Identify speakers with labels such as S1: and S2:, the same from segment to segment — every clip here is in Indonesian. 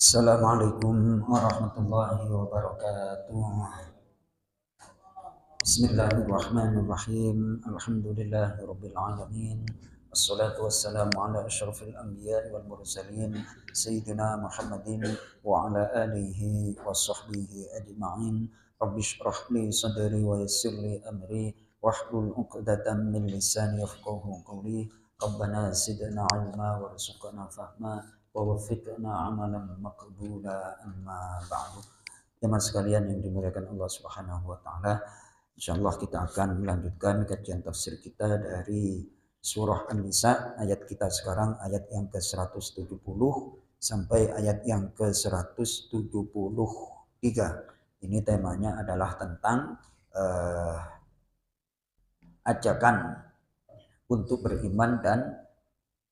S1: Assalamualaikum warahmatullahi wabarakatuh. Bismillahirrahmanirrahim. Alhamdulillahirabbil alamin. Wassalatu wassalamu ala asyrafil anbiya'i wal mursalin sayyidina Muhammadin wa ala alihi wa sahbihi ajma'in. Rabbi shrah li sadri wa yassir li amri wahlul 'uqdatam min lisani yafqahu qawli. Rabbana zidna 'ilma warzuqna fahma wa waffiqna 'amalan maqbula, amma ba'du. Jemaah sekalian yang dimuliakan Allah Subhanahu wa taala, insyaallah kita akan melanjutkan kajian tafsir kita dari surah An-Nisa. Ayat kita sekarang ayat yang ke-170 sampai ayat yang ke-173. Ini temanya adalah tentang ajakan untuk beriman dan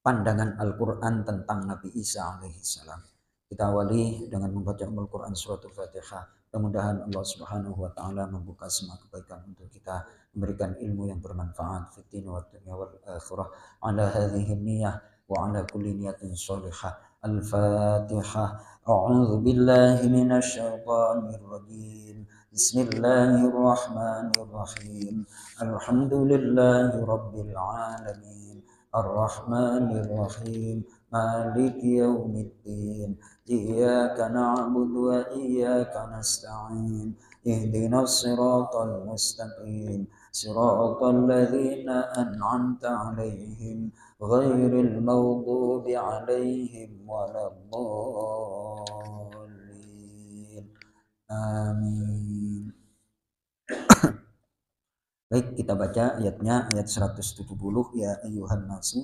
S1: pandangan Al-Quran tentang Nabi Isa alaihissalam. Kita awali dengan membaca Al-Quran surat Al-Fatihah. Mudah-mudahan Allah Subhanahu wa taala membuka semua kebaikan untuk kita, memberikan ilmu yang bermanfaat fid din wa dunya wal akhirah. Ala hadhihi niyyah wa ala kulli niyatin shalihah. Al-Fatihah. A'udzu billahi minasy syaithanir rajim. Bismillahirrahmanirrahim. Alhamdulillahi rabbil alamin. Ar-Rahmanir Rahim. Maliki yaumiddin. Iyyaka na'budu wa iyyaka nasta'in. Ihdinas siratal mustaqim. Siratal ladzina an'amta 'alaihim ghairil maghdubi 'alaihim waladdallin. Amin. Baik, kita baca ayatnya, ayat 170. Ya ayyuhan nasu,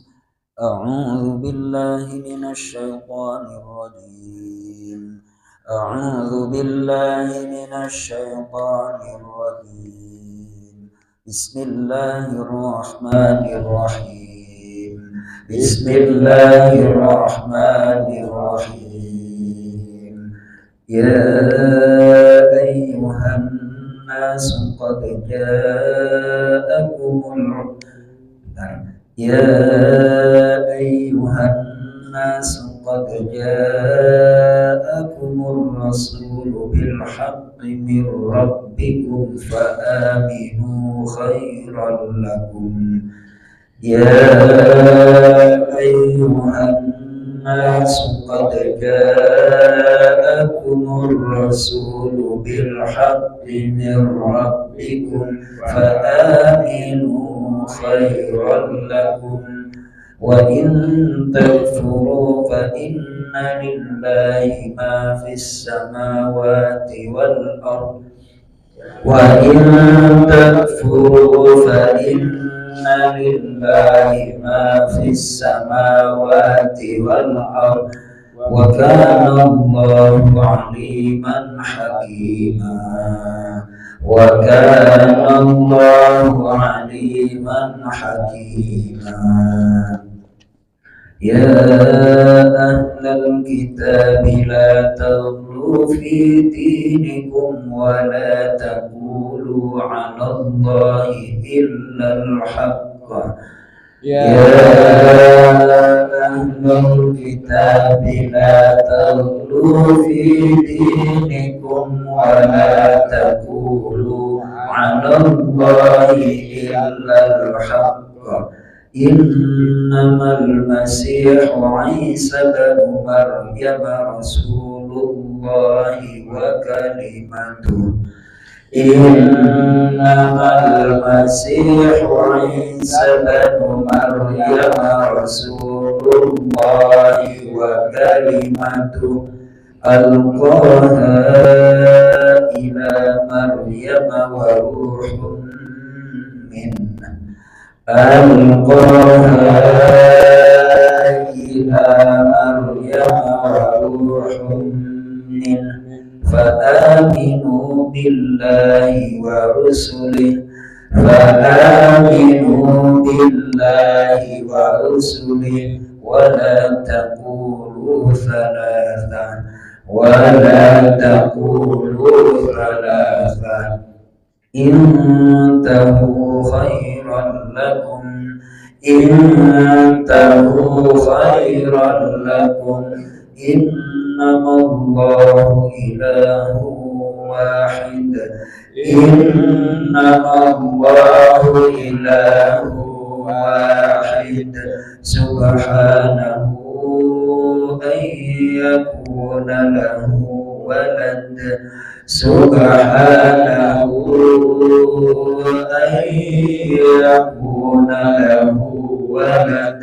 S1: a'udzu billahi minasy syaithanir rajim. A'udzu billahi minasy syaithanir rajim. Bismillahirrahmanirrahim. Bismillahirrahmanirrahim. Ya ayyuhan الناس قد جاءكم يا أيها الناس قد جاءكم الرسول بالحق من ربكم فآمنوا خيرا لكم يا أيها الناس قد جاءكم الرسول بالحق من ربكم فآمنوا خيرا لكم وإن تكفروا فإن لله ما في السماوات والأرض وإن تكفروا فإن لله ما في السماوات والأرض وكان الله عليما حكيما وكان الله عليما حكيما يا أهل الكتاب لا تغلوا في دينكم ولا تقولوا على الله إلا الحق يا أهل الكتاب لا تغلوا في دينكم ولا تقولوا على الله إلا الحق إنما المسيح عيسى بن مريم رسول الله وكلمته إنما المسيح عيسى بن مريم رسول الله وكلمته ألقاها إلى مريم وروح منه ألقاها إلى مريم وروح منه فآمنوا بالله ورسله ولا تقولوا ثلاثة انتهوا خيرا لكم إن innamallahu ilahu wahid, innamallahu ilahu wahid, subhanahu an yakuna lahu walad, subhanahu an yakuna lahu walad,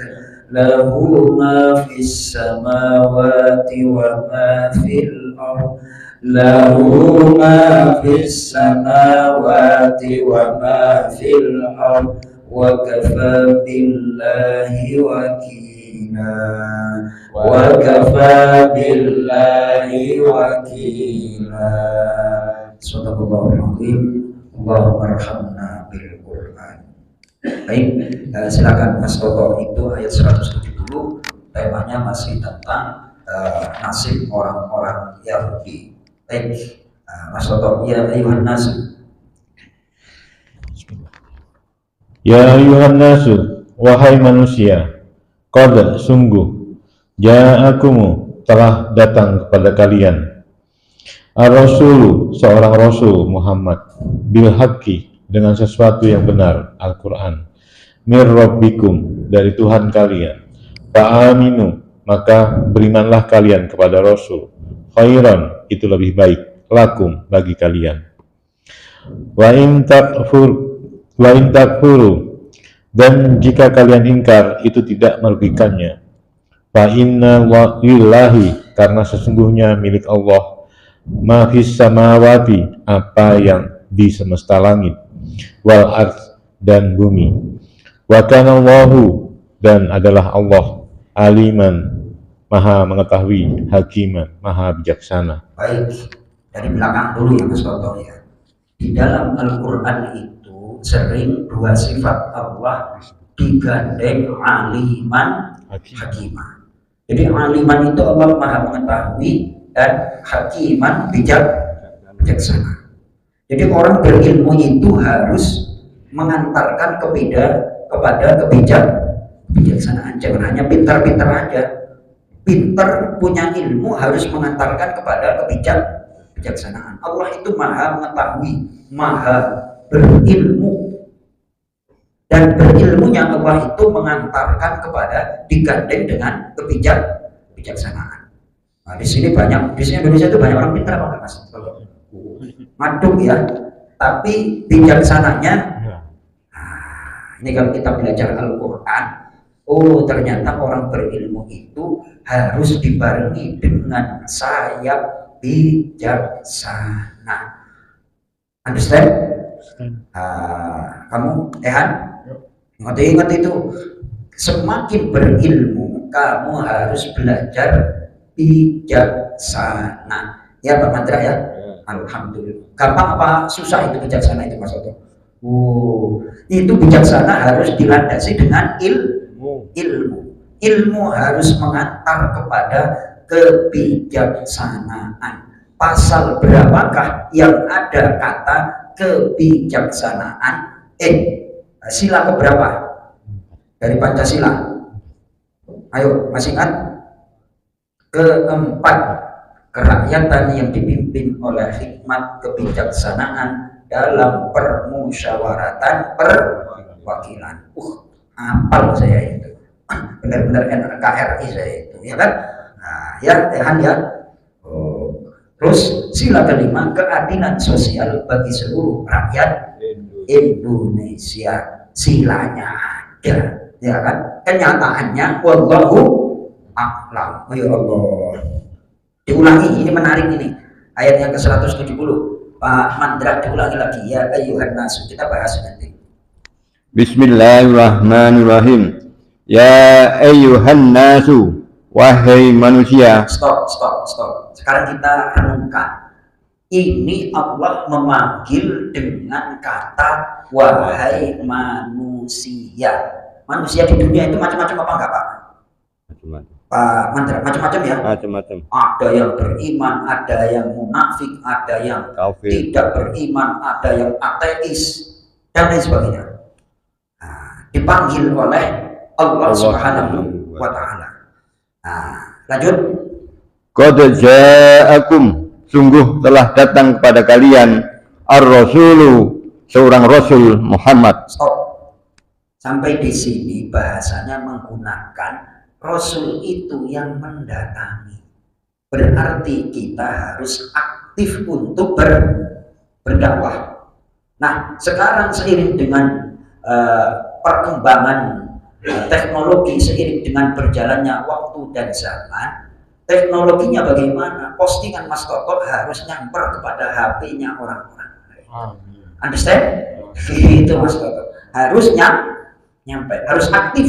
S1: lahu ma fis samawati wa ma fil ardh, lahu ma fis samawati wa ma fil ardh, wa kafa billahi wakila, wa kafa billahi wakila. Shadaqallahul azim. Allahumma arhamna bil Qur'an. Baik, silakan Mas Toto. Itu ayat 170, temanya masih tentang nasib orang-orang Yahudi. Baik, Mas Toto. Ya ayuhan nasu.
S2: Ya ayuhan nasu, wahai manusia, qad sungguh, ja'akumu telah datang kepada kalian, ar-rasulu seorang rasul Muhammad, bil haqqi dengan sesuatu yang benar, Al-Quran, mir rabbikum dari Tuhan kalian, fa'aminu maka berimanlah kalian kepada rasul, khairan itu lebih baik, lakum bagi kalian, wa in takfuru dan jika kalian ingkar itu tidak merugikannya, fa inna lillahi karena sesungguhnya milik Allah, ma fis samawati apa yang di semesta langit, wal ardh dan bumi, wa kana Allahu dan adalah Allah, aliman maha mengetahui, hakiman maha bijaksana.
S1: Baik, dari belakang dulu ya Mas Toto ya. Di dalam Al-Quran itu sering dua sifat Allah digandeng, aliman, hakiman. Jadi aliman itu Allah maha mengetahui dan hakiman bijaksana. Jadi orang berilmu itu harus mengantarkan kepada kebijaksanaan. Jangan hanya pintar-pintar aja. Pintar punya ilmu harus mengantarkan kepada kebijaksanaan. Allah itu maha mengetahui, maha berilmu, dan berilmunya Allah itu mengantarkan kepada digandeng dengan kebijaksanaan. Nah, di sini Indonesia itu banyak orang pintar apa enggak Mas? Madung ya, tapi bijaksananya. Nah, ini kalau kita belajar Al-Quran, oh ternyata orang berilmu itu harus dibarengi dengan sayap bijaksana. Understand? Kamu ingat itu, semakin berilmu kamu harus belajar bijaksana. Ya Pak Mandra ya. Alhamdulillah. Gampang apa susah itu bijaksana itu Mas Oto? Itu bijaksana harus dilandasi dengan ilmu. Ilmu harus mengantar kepada kebijaksanaan. Pasal berapakah yang ada kata kebijaksanaan? Sila keberapa dari Pancasila? Ayo, masih ingat? Keempat, kerakyatan yang dipimpin oleh hikmat kebijaksanaan dalam permusyawaratan perwakilan. Hafal saya itu. Benar-benar NKRI saya itu, ya kan? Nah, ya ya. Terus sila kelima, keadilan sosial bagi seluruh rakyat Indonesia. Silanya ada, ya kan? Kenyataannya wallahu a'lam. Ya Allah. Diulangi, ini menarik ini. Ayat yang ke-170. Pak Mandra diulangi lagi ya ayuhan nasu. Kita bahas nanti.
S3: Bismillahirrahmanirrahim. Ya ayyuhan nasu, wahai manusia.
S1: Stop. Sekarang kita renungkan. Ini Allah memanggil dengan kata wahai manusia. Manusia di dunia itu macam-macam apa enggak Pak?
S3: Macam-macam.
S1: Pak Mandra, macam-macam ya?
S3: Macam-macam.
S1: Ada yang beriman, ada yang munafik, ada yang
S3: Kafir,
S1: tidak beriman, ada yang ateis, dan lain sebagainya. Nah, dipanggil oleh Allah Subhanahu wa Ta'ala. Nah, lanjut.
S3: qad ja'akum, sungguh telah datang kepada kalian ar-rasulu, seorang rasul Muhammad.
S1: Stop. Sampai di sini bahasanya menggunakan rasul itu yang mendatangi. Berarti kita harus aktif untuk berdakwah. Nah, sekarang seiring dengan perkembangan teknologi, seiring dengan berjalannya waktu dan zaman, teknologinya bagaimana? Postingan Mas Toto harus nyamper kepada HP-nya orang-orang. Understand? Itu Mas Toto. Harus nyampe, harus aktif.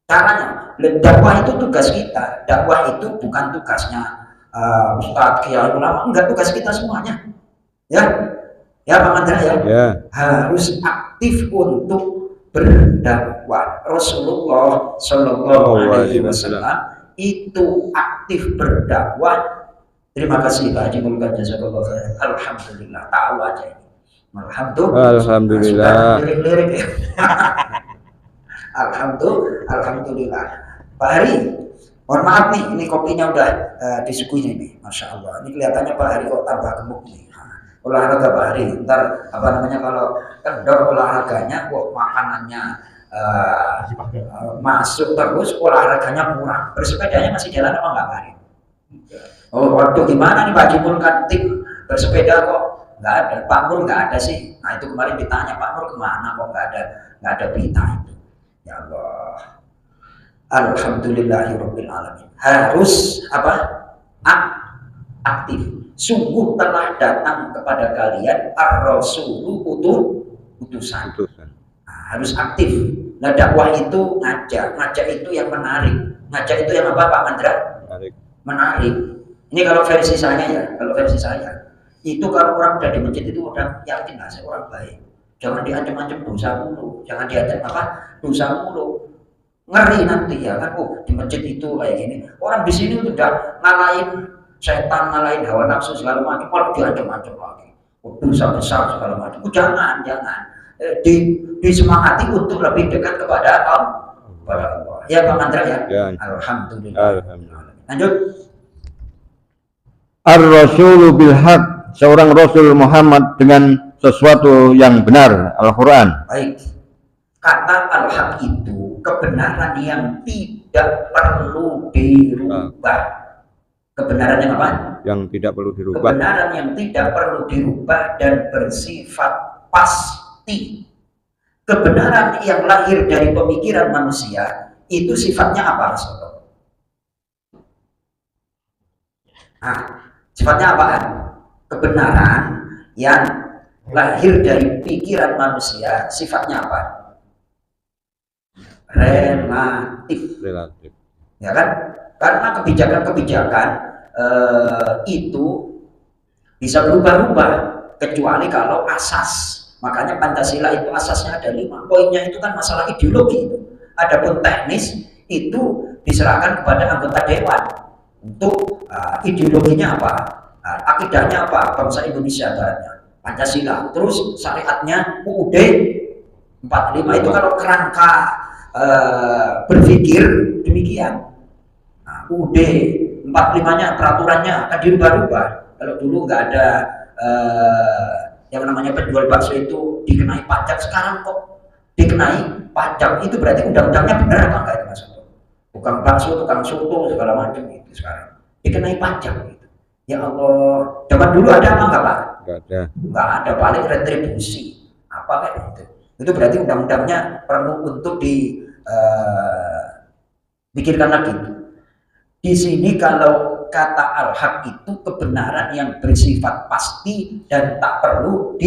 S1: Caranya, dakwah itu tugas kita. Dakwah itu bukan tugasnya Ustadz, Kiai, ulama, enggak, tugas kita semuanya. Ya Pak Mandra ya. Harus aktif untuk berdakwah. Rasulullah Shallallahu Alaihi Wasallam itu aktif berdakwah. Terima kasih Pak Haji Mulkan, jazakallah khair. Alhamdulillah, tahu aja ini.
S3: Alhamdulillah.
S1: Lirik-lirik ya. Alhamdulillah. Pak Hari, mohon maaf nih, ini kopinya udah disuguhin ini, masya Allah. Ini kelihatannya Pak Hari kok tambah gemuk nih. Olahraga Pak Hari, ntar apa namanya kalau kendor olahraganya, kok makanannya masuk terus, olahraganya kurang. Bersepedanya masih jalan apa enggak Pak Hari? Oh, waduh, gimana nih Pak Haji Mulkan, tim bersepeda kok nggak ada? Pak Nur nggak ada sih. Nah itu kemarin ditanya Pak Nur kemana kok nggak ada berita itu. Ya Allah. Alhamdulillahirabbil alamin. Harus apa? Aktif. Sungguh telah datang kepada kalian ar-rasulu, utusan. Nah, harus aktif. Nah, dakwah itu ngajak itu yang menarik. Ngajak itu yang apa Pak Mandra? Menarik. Ini kalau versi saya ya, itu kalau orang udah di masjid itu udah yakin lah saya orang baik. Jangan diancam-ancam dosa mulu, jangan diancam dosa mulu. Ngeri nanti ya kan, di masjid itu kayak gini. Orang di sini udah ngalahin setan, ngalahin hawa nafsu segala macam, kalau diancam-ancam lagi. Dosa besar segala macam. Jangan. Disemangati untuk lebih dekat kepada Allah. Ya Pak Mandra ya. Alhamdulillah. Lanjut.
S3: Ar-rasulu bil haq, seorang Rasul Muhammad dengan sesuatu yang benar, Al-Quran.
S1: Baik, kata al-haq itu kebenaran yang tidak perlu dirubah. Kebenaran yang apa?
S3: Yang tidak perlu dirubah.
S1: Kebenaran yang tidak perlu dirubah dan bersifat pasti. Kebenaran yang lahir dari pemikiran manusia itu sifatnya apa? Nah, sifatnya apaan? Kebenaran yang lahir dari pikiran manusia sifatnya apa? Relatif. Ya kan? Karena kebijakan-kebijakan itu bisa berubah-ubah kecuali kalau asas. Makanya Pancasila itu asasnya ada 5. Poinnya itu kan masalah ideologi itu. Adapun teknis itu diserahkan kepada anggota dewan untuk ideologinya apa, akidahnya apa, bangsa Indonesia baratnya Pancasila, terus syariatnya UUD 45 itu kalau kerangka berpikir demikian. UUD 45-nya peraturannya akan dirubah-rubah. Kalau dulu nggak ada yang namanya penjual bakso itu dikenai pajak, sekarang kok dikenai pajak, itu berarti undang-undangnya benar apa enggak itu maksudnya? Tukang bakso, tukang soto segala macam itu sekarang dikenai pajak gitu. Ya Allah, zaman dulu ada apa enggak Pak? Enggak ada, paling retribusi apa kayak gitu. Itu berarti undang-undangnya perlu untuk dipikirkan lagi. Di sini kalau kata al-haq itu kebenaran yang bersifat pasti dan tak perlu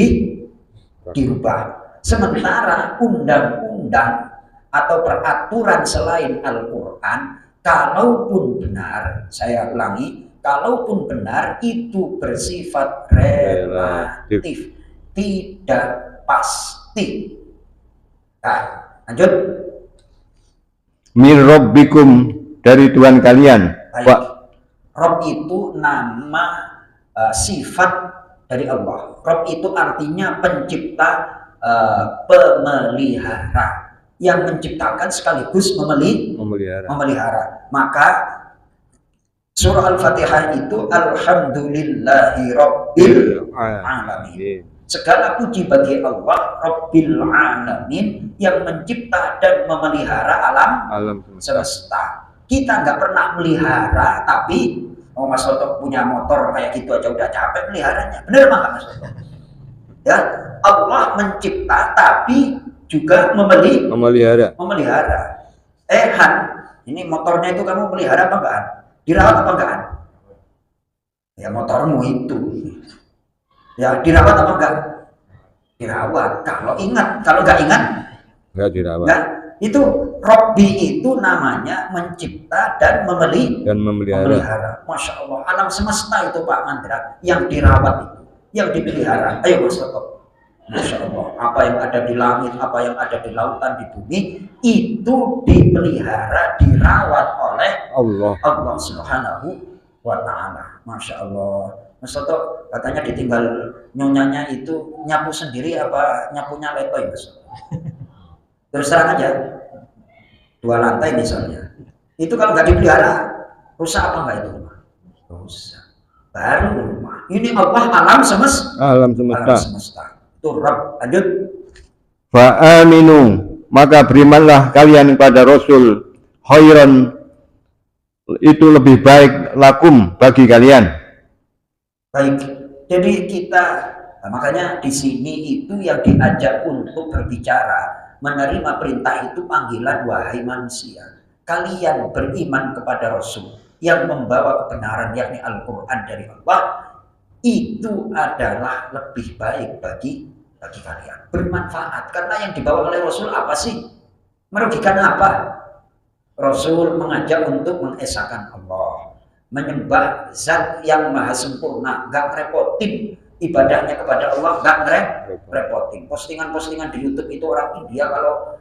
S1: dirubah. Sementara undang-undang atau peraturan selain Al-Quran, kalaupun benar, saya ulangi, kalaupun benar itu bersifat relatif, tidak pasti. Nah, lanjut.
S3: Mir rabbikum, dari Tuhan kalian.
S1: Baik. Rob itu nama sifat dari Allah. Rob itu artinya pencipta, pemelihara, yang menciptakan sekaligus memelihara. Maka Surah Al-Fatihah itu alhamdulillahi rabbil alamin. Segala puji bagi Allah Rabbil Alamin yang mencipta dan memelihara alam semesta. Kita nggak pernah melihara, tapi Mas Toto punya motor kayak gitu aja udah capek meliharanya. Bener nggak Mas Toto? Ya, Allah mencipta tapi juga memelihara. Han, ini motornya itu kamu pelihara apa enggak? Dirawat apa enggak? Ya motormu itu. Ya dirawat apa enggak? Dirawat. Kalau nggak ingat,
S4: enggak dirawat.
S1: Nah, itu Robbi itu namanya mencipta dan memelihara. Masya Allah, alam semesta itu Pak Mandra yang dirawat itu, yang dipelihara. Ayo Mas Toto. Masya Allah, apa yang ada di langit, apa yang ada di lautan, di bumi, itu dipelihara, dirawat oleh Allah Subhanahu wa Ta'ala. Masya Allah. Mas Toto katanya ditinggal nyonyanya itu nyapu sendiri apa nyapunya letoy Mas Toto? Terus terang aja, 2 lantai misalnya, itu kalau nggak dipelihara, rusak apa nggak itu rumah? Rusak. Baru rumah. Ini Allah alam semesta. Itu Rabb. Lanjut.
S3: Fa'aminu, maka berimanlah kalian kepada Rasul, khairan, itu lebih baik lakum bagi kalian.
S1: Baik. Jadi kita, makanya di sini itu yang diajak untuk berbicara, menerima perintah itu panggilan, wahai manusia, kalian beriman kepada Rasul yang membawa kebenaran yakni Al-Quran dari Allah, itu adalah lebih baik bagi kalian, bermanfaat. Karena yang dibawa oleh Rasul apa sih? Merugikan apa? Rasul mengajak untuk mengesahkan Allah, menyembah zat yang maha sempurna, gak repotin ibadahnya kepada Allah, gak repotin. Postingan-postingan di YouTube itu orang India kalau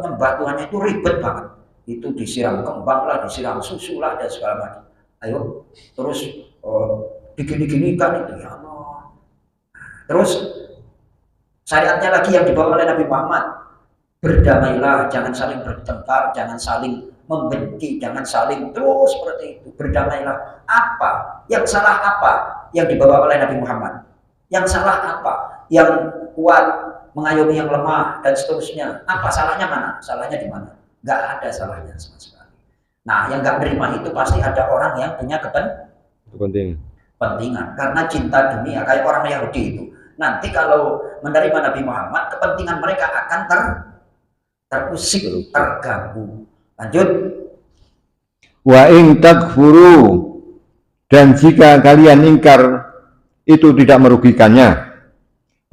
S1: nyembah Tuhannya itu ribet banget. Itu disiram kembang lah, disiram susu lah, dan segala macam. Ayo, terus digini-gini kan itu ya Allah. Terus syariatnya lagi yang dibawa oleh Nabi Muhammad, berdamailah, jangan saling bertengkar, jangan saling membenci, jangan saling terus seperti itu. Berdamailah. Apa? Yang salah apa yang dibawa oleh Nabi Muhammad? Yang salah apa? Yang kuat mengayomi yang lemah dan seterusnya. Apa salahnya mana? Salahnya di mana? Gak ada salahnya sama sekali. Nah, yang gak terima itu pasti ada orang yang punya kepentingan. Karena cinta dunia, kayak orang Yahudi itu. Nanti kalau menerima Nabi Muhammad, kepentingan mereka akan terusik, terganggu. Lanjut.
S3: Wa in takfuru, dan jika kalian ingkar, itu tidak merugikannya.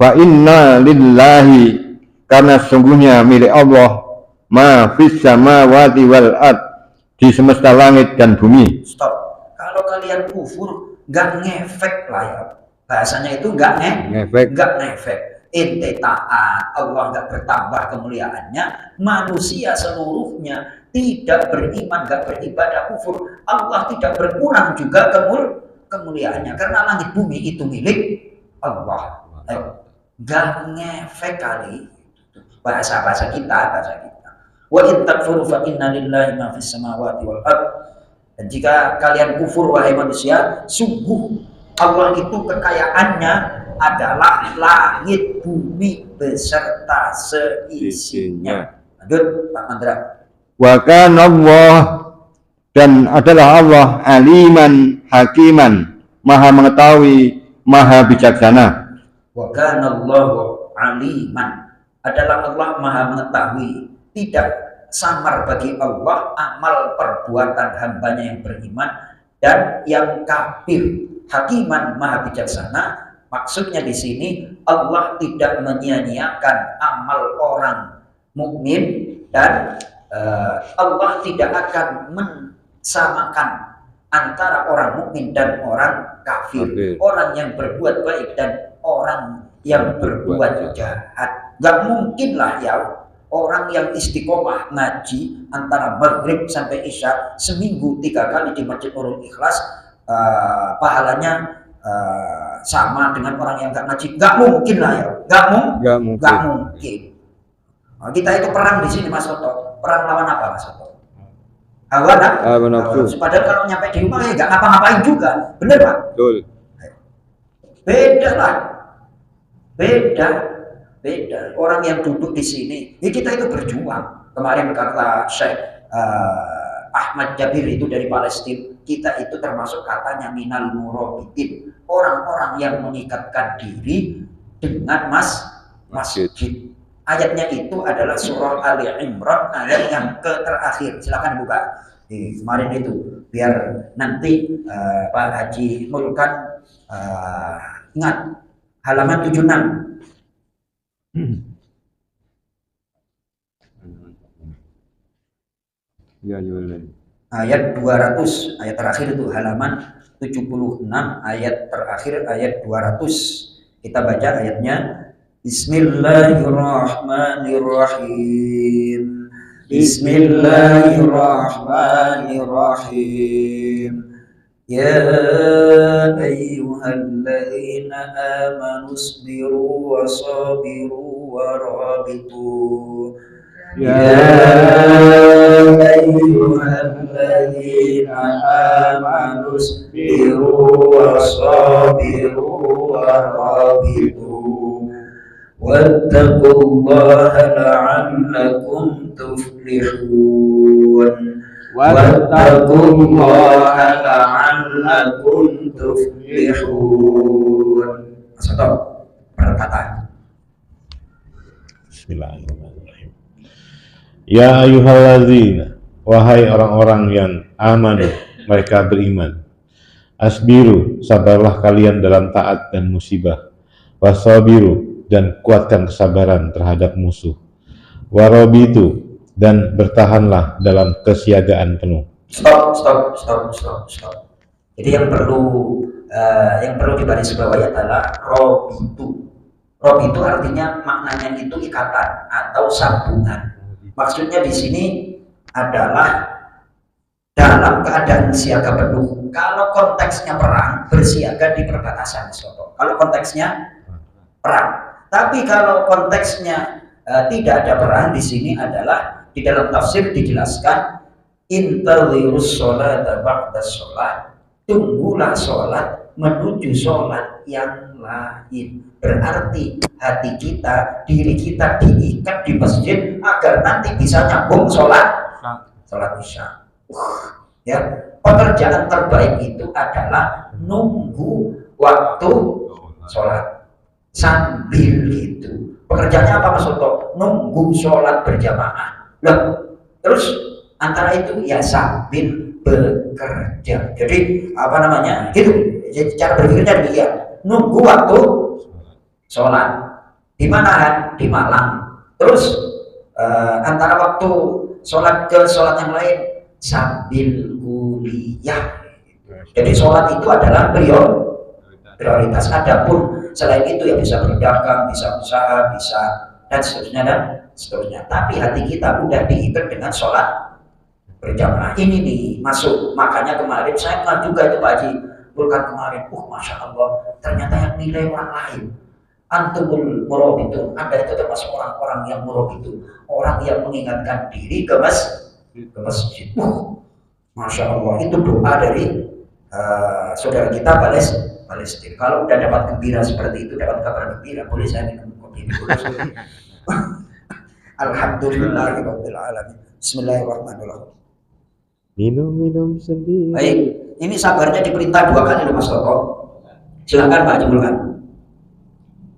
S3: Wa inna lillahi, karena sesungguhnya milik Allah, ma fis samawati wal ard, di semesta langit dan bumi.
S1: Stop. Kalau kalian kufur, nggak ngefek lah ya. Bahasanya itu nggak ngefek. Ente taat, Allah nggak bertambah kemuliaannya. Manusia seluruhnya tidak beriman, nggak beribadah, kufur, Allah tidak berkurang juga kemuliaannya. Karena langit bumi itu milik Allah. Nggak ngefek kali. Bahasa kita. Wa in takfuru fa inna lillahi ma fis samawati wal ard. Dan jika kalian kufur wahai manusia, sungguh Allah itu kekayaannya adalah langit bumi beserta seisinya. Lanjut Pak Mandra.
S3: Wa kana Allah, dan adalah Allah aliman hakiman, maha mengetahui, maha bijaksana.
S1: Wa kana Allahu aliman, adalah Allah maha mengetahui. Tidak samar bagi Allah amal perbuatan hambanya yang beriman dan yang kafir. Hakiman, maha bijaksana. Maksudnya di sini Allah tidak menyia-nyiakan amal orang mukmin dan Allah tidak akan mensamakan antara orang mukmin dan orang kafir. Orang yang berbuat baik dan orang yang berbuat jahat. Gak mungkin lah ya orang yang istiqomah ngaji antara maghrib sampai isya seminggu 3 kali di Masjid Nurul Ikhlas, pahalanya sama dengan orang yang gak ngaji. Gak mungkin lah ya. Gak mungkin. Nah, kita itu perang di sini Mas Toto. Perang lawan apa Mas Toto?
S3: Hawa nafsu.
S1: Padahal kalau nyampe di rumah ya nggak ngapa-ngapain juga, bener Pak?
S3: Betul.
S1: Beda lah, beda. Orang yang duduk di sini, ya kita itu berjuang. Kemarin kata Syekh Ahmad Jabir itu dari Palestina, kita itu termasuk katanya minal murabbitin, orang-orang yang mengikatkan diri dengan masjid. Ayatnya itu adalah surah Ali Imran ayat yang terakhir. Silakan buka. Kemarin itu biar nanti Pak Haji Mulkan ingat halaman 76.
S3: Ya,
S1: Ayat 200, ayat terakhir itu halaman 76, ayat terakhir ayat 200. Kita baca ayatnya. Bismillahirrahmanirrahim. Bismillahirrahmanirrahim. Ya ayyuhalladzina amanu isbiru wa sabiru wa rabitu. Ya ayyuhalladzina amanu isbiru wa sabiru wa rabitu. Wattaqullaha la'allakum tuflihun. Wattaqullaha la'allakum tuflihun. Satu perkataan.
S2: Bismillahirrahmanirrahim. Ya ayyuhalladzina, wahai orang-orang yang amanu, mereka beriman. Asbiru, sabarlah kalian dalam taat dan musibah. Wasabiru, dan kuatkan kesabaran terhadap musuh. Warabitu, dan bertahanlah dalam kesiagaan penuh.
S1: Stop. Jadi yang perlu digarisbawahi adalah robitu. Robitu artinya maknanya itu ikatan atau sambungan. Maksudnya di sini adalah dalam keadaan siaga penuh. Kalau konteksnya perang, bersiaga di perbatasan. Kalau konteksnya perang. Tapi kalau konteksnya tidak ada perang, di sini adalah di dalam tafsir dijelaskan intadhirus sholata ba'da sholat, tunggulah sholat menuju sholat yang lain. Berarti hati kita, diri kita diikat di masjid agar nanti bisa nyambung sholat isya. Ya, pekerjaan terbaik itu adalah nunggu waktu sholat. Sambil itu pekerjaannya apa Mas Soto? Nunggu sholat berjamaah. Terus antara itu ya sambil bekerja. Jadi apa namanya? Gitu. Jadi cara berpikirnya demikian. Nunggu waktu sholat. Di mana? Di Malang. Terus antara waktu sholat ke sholat yang lain sambil kuliah. Jadi sholat itu adalah prioritas. Adapun selain itu ya bisa berdagang, bisa usaha, bisa dan seterusnya. Tapi hati kita udah diikat dengan sholat berjamaah. Ini nih masuk. Makanya kemarin saya pernah juga itu Pak Haji Mulkan kemarin. Masya Allah, ternyata yang nilai orang lain. Antumul murabitun. Anda itu termasuk orang-orang yang murabitun, orang yang mengingatkan diri ke masjid. Masya Allah, itu doa dari saudara kita Palestina. Kalau udah dapat gembira seperti itu, dapat kabar gembira, boleh saya minum kopi dulu. Alhamdulillahirabbil alamin. Bismillahirrahmanirrahim.
S2: Minum sendiri.
S1: Baik, ini sabarnya diperintah 2 kali loh Mas Toto. Silakan Pak Jumulkan.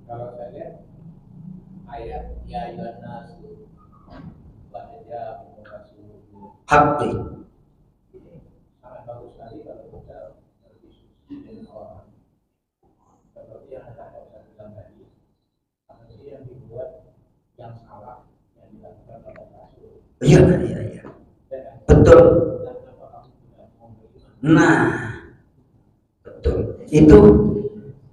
S4: Kalau saya lihat ayat ya ayyuhan baca
S1: Hakti.
S4: sangat bagus sekali kalau kita berdiskusi dengan orang. Seperti yang saya bilang tadi, apa sih yang dibuat yang salah yang dilakukan oleh Rasul?
S1: Iya. Betul. Nah, betul. Itu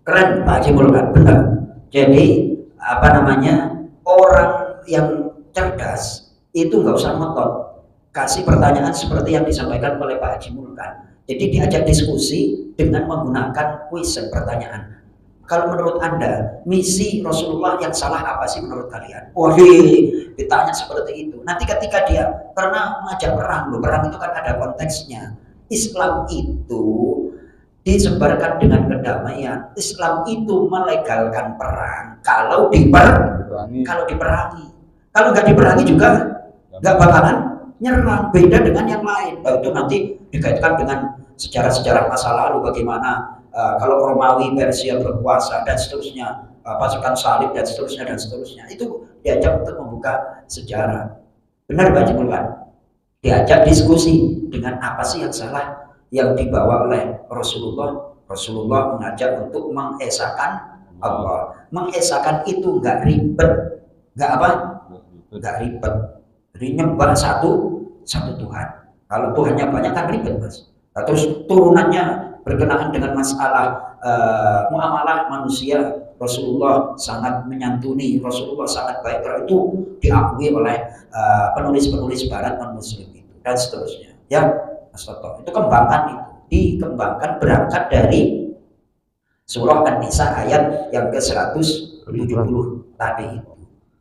S1: keren Pak Haji Mulkan, benar. Jadi apa namanya, orang yang cerdas itu nggak usah ngotot, kasih pertanyaan seperti yang disampaikan oleh Pak Haji Mulkan. Jadi diajak diskusi dengan menggunakan kuis dan pertanyaan. Kalau menurut Anda, misi Rasulullah yang salah apa sih menurut kalian? Waduh, ditanya seperti itu. Nanti ketika dia pernah mengajak perang, loh, perang itu kan ada konteksnya. Islam itu disebarkan dengan kedamaian. Islam itu melegalkan perang kalau diperangi. Kalau nggak diperangi juga nggak bakalan nyerang. Beda dengan yang lain. Nah, itu nanti dikaitkan dengan sejarah-sejarah masa lalu, bagaimana kalau Romawi, Persia berkuasa dan seterusnya, pasukan salib dan seterusnya, itu diajak untuk membuka sejarah. Benar Pak Jimulkan? Diajak diskusi dengan apa sih yang salah yang dibawa oleh Rasulullah. Rasulullah mengajak untuk mengesahkan Allah. Mengesahkan itu nggak ribet, nggak ribet. Jadi nyembah satu Tuhan. Kalau Tuhannya banyak kan ribet, Mas. Nah, terus turunannya berkenaan dengan masalah muamalah manusia, Rasulullah sangat menyantuni, Rasulullah sangat baik. Itu diakui oleh penulis-penulis Barat non-Muslim itu dan seterusnya. Ya, itu dikembangkan berangkat dari surah An-Nisa ayat yang ke-170 tadi itu.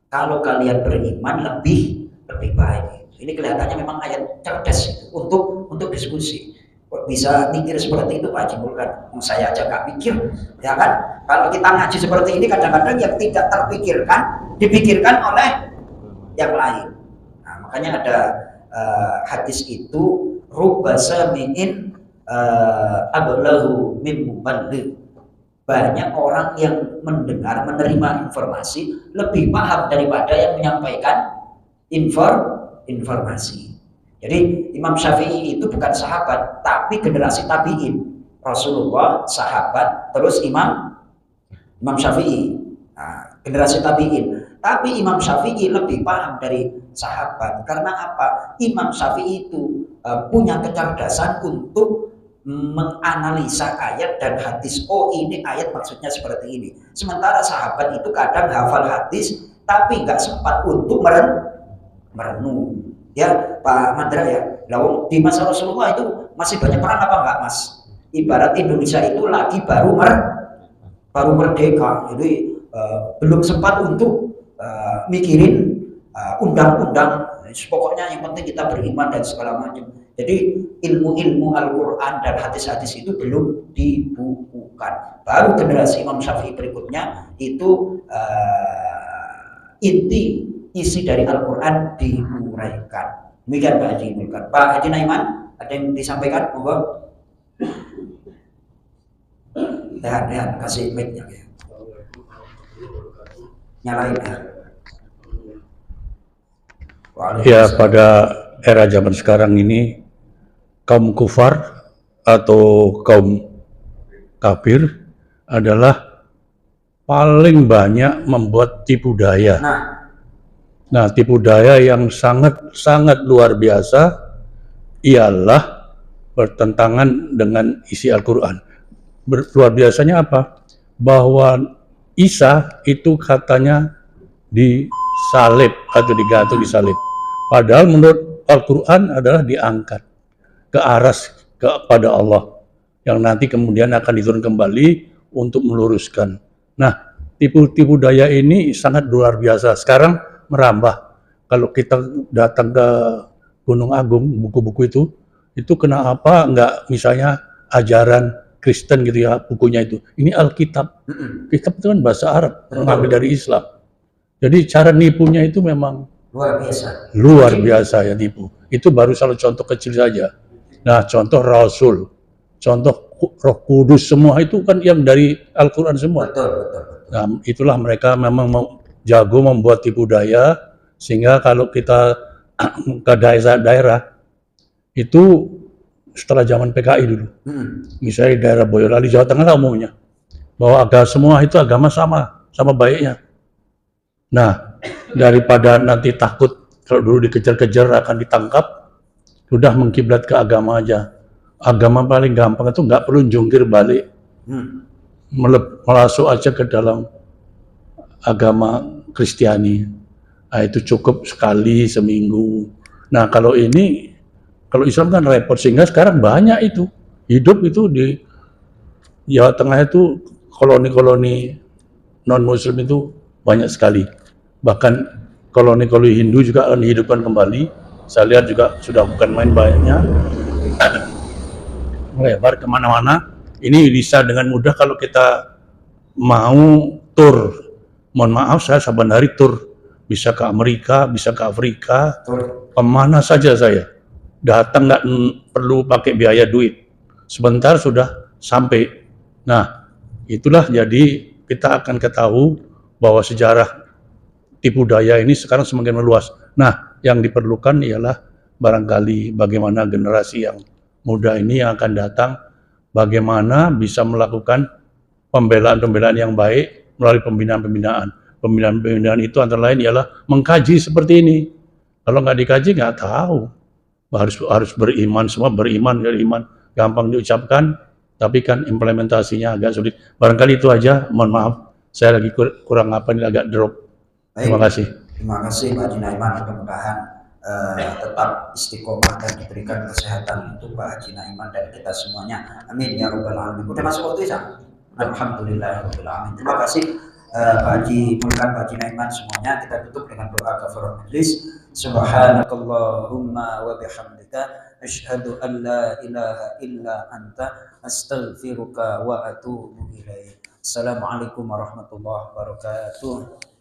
S1: Kalau kalian beriman lebih baik. Ini kelihatannya memang ayat cerdas itu untuk diskusi. Kok bisa mikir seperti itu Pak Jimulkan? Saya aja nggak mikir, ya kan? Kalau kita ngaji seperti ini kadang-kadang yang tidak terpikirkan dipikirkan oleh yang lain. Nah, makanya ada hadis itu rubba sami'in ablahu min muballigh. Banyak orang yang mendengar, menerima informasi lebih paham daripada yang menyampaikan informasi. Jadi Imam Syafi'i itu bukan sahabat, tapi generasi tabi'in. Rasulullah sahabat, terus Imam Syafi'i, nah, generasi tabi'in. Tapi Imam Syafi'i lebih paham dari sahabat. Karena apa? Imam Syafi'i itu punya kecerdasan untuk menganalisa ayat dan hadis. Oh, ini ayat maksudnya seperti ini. Sementara sahabat itu kadang hafal hadis, tapi nggak sempat untuk merenung. Ya Pak Mandra ya, lalu di masa Rasulullah itu masih banyak perang apa enggak Mas? Ibarat Indonesia itu lagi baru merdeka, jadi belum sempat untuk mikirin undang-undang. Pokoknya yang penting kita beriman dan segala macam. Jadi ilmu-ilmu Al-Quran dan hadis-hadis itu belum dibukukan. Baru generasi Imam Syafi'i berikutnya itu isi dari Al-Quran diuraikan. Demikian Pak Haji Mulkan. Pak Haji Naiman, ada yang disampaikan? Monggo. Lihat, kasih mic-nya. Nyalain ya.
S5: Ya, pada era zaman sekarang ini kaum kufar atau kaum kafir adalah paling banyak membuat tipu daya. Nah, tipu daya yang sangat luar biasa ialah bertentangan dengan isi Al-Quran. Luar biasanya apa? Bahwa Isa itu katanya disalib atau digantung disalib. Padahal menurut Al-Quran adalah diangkat ke aras kepada Allah yang nanti kemudian akan diturun kembali untuk meluruskan. Nah, tipu daya ini sangat luar biasa. Sekarang merambah. Kalau kita datang ke Gunung Agung, buku-buku itu kenapa nggak misalnya ajaran Kristen gitu ya, bukunya itu. Ini Alkitab. Kitab itu kan bahasa Arab, mengambil dari Islam. Jadi cara nipunya itu memang luar biasa ya nipu. Itu baru salah contoh kecil saja. Nah, contoh Rasul, contoh Roh Kudus, semua itu kan yang dari Al-Quran semua.
S1: Betul.
S5: Nah, itulah mereka memang jago membuat tipu daya, sehingga kalau kita ke daerah itu setelah zaman PKI dulu, misalnya di daerah Boyolali, Jawa Tengah lah umumnya, bahwa semua itu agama sama baiknya. Nah, daripada nanti takut kalau dulu dikejar-kejar akan ditangkap, sudah mengkiblat ke agama aja. Agama paling gampang itu nggak perlu jungkir balik, melasuk aja ke dalam agama Kristiani. Nah, itu cukup sekali seminggu. Nah, kalau Islam kan repot, sehingga sekarang banyak itu hidup itu di Jawa Tengah itu koloni-koloni non-muslim itu banyak sekali. Bahkan koloni-koloni Hindu juga akan dihidupkan kembali. Saya lihat juga sudah bukan main banyaknya. Melebar kemana-mana. Ini bisa dengan mudah kalau kita mau tur. Mohon maaf, saya saban hari tur. Bisa ke Amerika, bisa ke Afrika, kemana saja saya. Datang nggak perlu pakai biaya duit. Sebentar sudah sampai. Nah, itulah jadi kita akan ketahui bahwa sejarah tipu daya ini sekarang semakin meluas. Nah, yang diperlukan ialah barangkali bagaimana generasi yang muda ini yang akan datang, bagaimana bisa melakukan pembelaan-pembelaan yang baik melalui pembinaan-pembinaan. Pembinaan-pembinaan itu antara lain ialah mengkaji seperti ini. Kalau nggak dikaji nggak tahu. Harus beriman, semua beriman, gampang diucapkan, tapi kan implementasinya agak sulit. Barangkali itu aja, mohon maaf. Saya lagi kurang apa ini agak drop. Terima kasih.
S1: Terima kasih Pak Haji Naiman, mudah-mudahan tetap istiqomah dan diberikan kesehatan untuk Pak Haji Naiman dan kita semuanya. Amin ya rabbal alamin. Udah masuk waktu ya? Alhamdulillah rabbil alamin. Terima kasih Pak Haji, mudah-mudahan Pak Haji Naiman semuanya. Kita tutup dengan doa kafaratul majlis. Subhanakallahumma wa bihamdika asyhadu an la ilaha illa anta astaghfiruka wa atubu ilaik. Assalamualaikum warahmatullahi wabarakatuh.